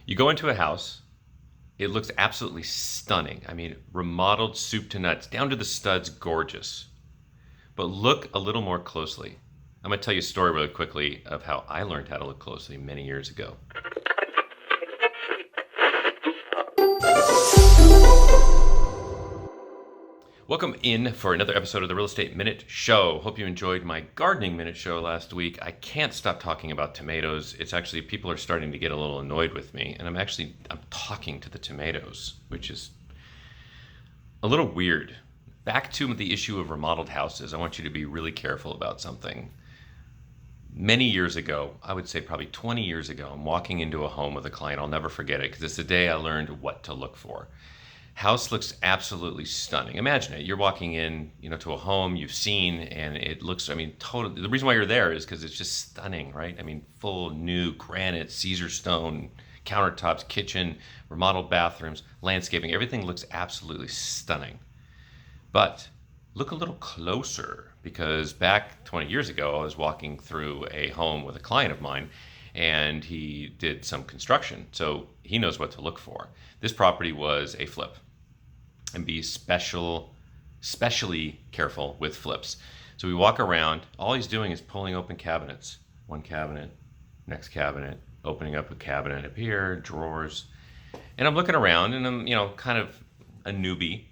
You go into a house, it looks absolutely stunning. I mean, remodeled soup to nuts, down to the studs, gorgeous. But look a little more closely. I'm going to tell you a story really quickly of how I learned how to look closely many years ago. Welcome in for another episode of the Real Estate Minute Show. Hope you enjoyed my gardening minute show last week. I can't stop talking about tomatoes. It's actually, people are starting to get a little annoyed with me, and I'm talking to the tomatoes, which is a little weird. Back to the issue of remodeled houses, I want you to be really careful about something. Many years ago, I would say probably 20 years ago, I'm walking into a home with a client. I'll never forget it because it's the day I learned what to look for. House looks absolutely stunning. Imagine it. You're walking in, to a home you've seen, and it looks, totally. The reason why you're there is because it's just stunning, right? Full new granite, Caesar stone, countertops, kitchen, remodeled bathrooms, landscaping. Everything looks absolutely stunning. But look a little closer, because back 20 years ago, I was walking through a home with a client of mine, and he did some construction, so he knows what to look for. This property was a flip, and be especially careful with flips. So we walk around, all he's doing is pulling open cabinets. One cabinet, next cabinet, opening up a cabinet up here, drawers. And I'm looking around, and I'm, kind of a newbie,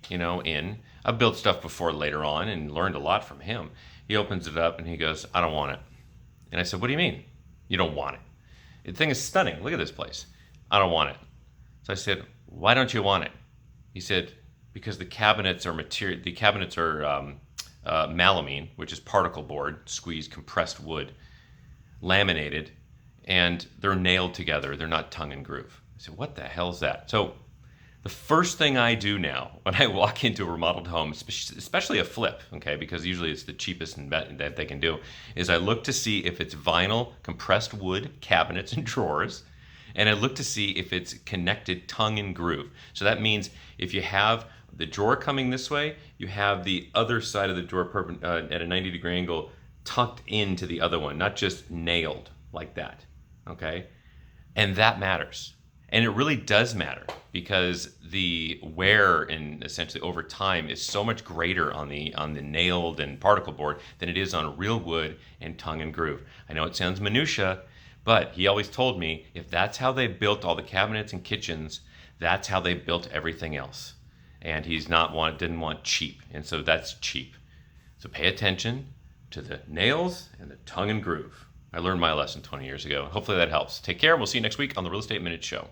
I've built stuff before later on and learned a lot from him. He opens it up and he goes, "I don't want it." And I said, "What do you mean you don't want it? The thing is stunning. Look at this place." "I don't want it." So I said, "Why don't you want it?" He said, "Because the cabinets are melamine, which is particle board, squeezed compressed wood, laminated, and they're nailed together. They're not tongue and groove." I said, "What the hell is that?" So the first thing I do now when I walk into a remodeled home, especially a flip, okay, because usually it's the cheapest that they can do, is I look to see if it's vinyl, compressed wood, cabinets and drawers, and I look to see if it's connected tongue and groove. So that means if you have the drawer coming this way, you have the other side of the drawer at a 90-degree angle tucked into the other one, not just nailed like that, okay? And that matters. And it really does matter, because the wear and essentially over time is so much greater on the nailed and particle board than it is on real wood and tongue and groove. I know it sounds minutia, but he always told me if that's how they built all the cabinets and kitchens, that's how they built everything else. And didn't want cheap, and so that's cheap. So pay attention to the nails and the tongue and groove. I learned my lesson 20 years ago. Hopefully that helps. Take care. We'll see you next week on the Real Estate Minute Show.